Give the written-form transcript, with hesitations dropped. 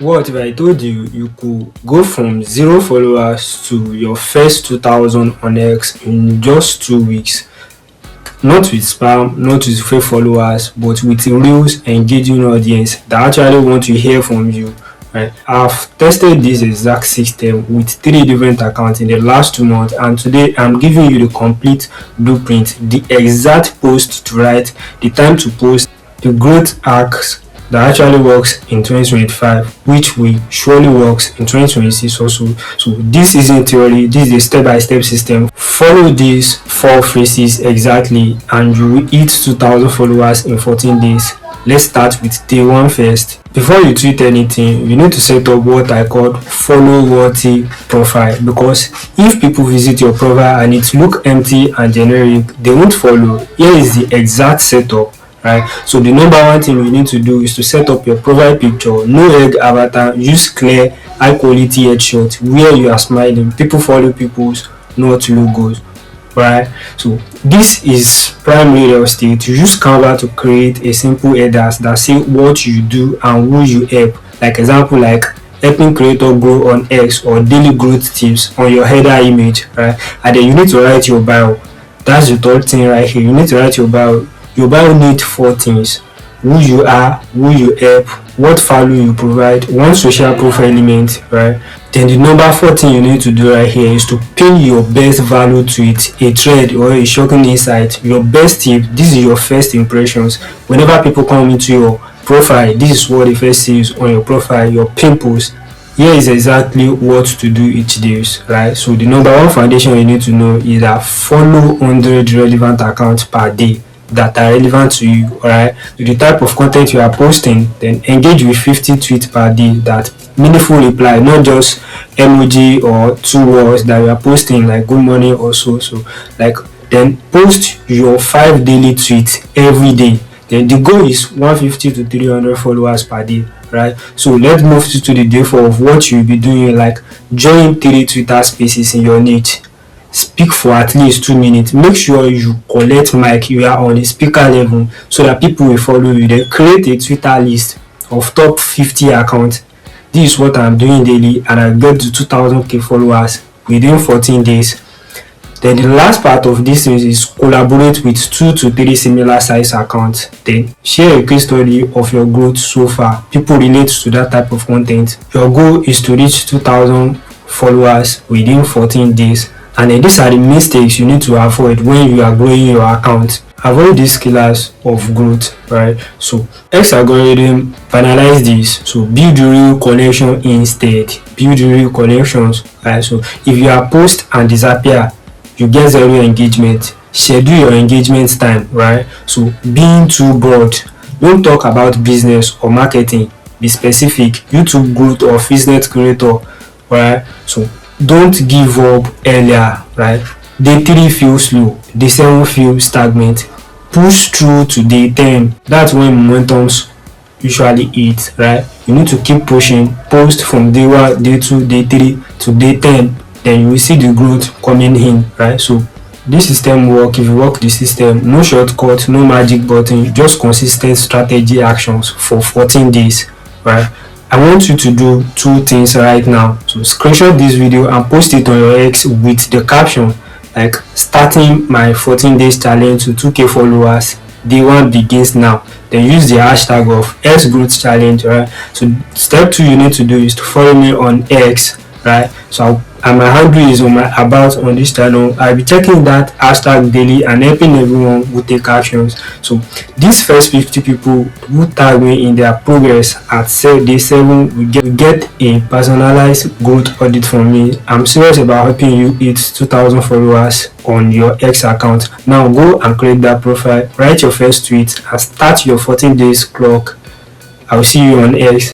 What if I told you you could go from 0 followers to your first 2000 on X in just 2 weeks? Not with spam, not with fake followers, but with a real engaging audience that actually want to hear from you. Right? I've tested this exact system with 3 different accounts in the last 2 months, and today I'm giving you the complete blueprint, the exact post to write, the time to post, the growth hacks that actually works in 2025, which will surely works in 2026 also. So this isn't theory, this is a step-by-step system. Follow these 4 phrases exactly and you will hit 2000 followers in 14 days. Let's start with day 1 first. Before you tweet anything, you need to set up what I call follow-worthy profile, because if people visit your profile and it look empty and generic, they won't follow. Here is the exact setup. Right, so the number 1 thing you need to do is to set up your profile picture. No egg avatar, use clear high quality headshot where you are smiling. People follow people's, not logos. Right, so this is primary real estate. You use Canva to create a simple headers that say what you do and who you help. Like example, like helping creator grow on X, or daily growth tips on your header image. Right, and then you need to write your bio. That's the 3rd thing right here. You need to write your bio. Your bio needs 4 things: who you are, who you help, what value you provide, 1 social proof element, right? Then the number 4 thing you need to do right here is to pin your best value to it, a thread or a shocking insight, your best tip. This is your first impressions. Whenever people come into your profile, this is what they first see on your profile, your pin post. Here is exactly what to do each day, right? So the number 1 foundation you need to know is that follow 100 relevant accounts per day that are relevant to you, alright, to the type of content you are posting. Then engage with 50 tweets per day that meaningful reply, not just emoji or 2 words that you are posting like good morning or so. Like, then post your 5 daily tweets every day. Then the goal is 150 to 300 followers per day, right? So let's move to the day 4 of what you'll be doing. Like, join 3 Twitter spaces in your niche. Speak for at least 2 minutes. Make sure you collect mic, you are on the speaker level, so that people will follow you. Then create a Twitter list of top 50 accounts. This is what I'm doing daily, and I get to 2000k followers within 14 days. Then the last part of this is collaborate with 2 to 3 similar size accounts. Then share a case study of your growth so far. People relate to that type of content. Your goal is to reach 2000 followers within 14 days. And then these are the mistakes you need to avoid when you are growing your account. Avoid these killers of growth, right? So X algorithm finalize this. So build real connection instead. Build real connections, right? So if you are post and disappear, you get 0 engagement. Schedule your engagement time, right? So being too broad, don't talk about business or marketing. Be specific. YouTube growth or business creator, right? So don't give up earlier, right? Day 3 feels slow, day 7 feels stagnant. Push through to day 10. That's when momentums usually hit, right? You need to keep pushing. Post from day 1, day 2, day 3 to day 10. Then you will see the growth coming in, right? So this system work. If you work the system, no shortcut, no magic button, just consistent strategy actions for 14 days, right? I want you to do 2 things right now. So screenshot this video and post it on your X with the caption like, starting my 14 days challenge to 2k followers. Day 1 begins now. Then use the hashtag of Xgrowth challenge, right? So step 2 you need to do is to follow me on X, right? So and my handle is on my about on this channel. I'll be checking that hashtag daily and helping everyone who take actions. So these first 50 people who tag me in their progress at day 7 will get a personalized growth audit from me. I'm serious about helping you hit 2000 followers on your X account. Now go and create that profile, write your first tweet and start your 14 days clock. I'll see you on X.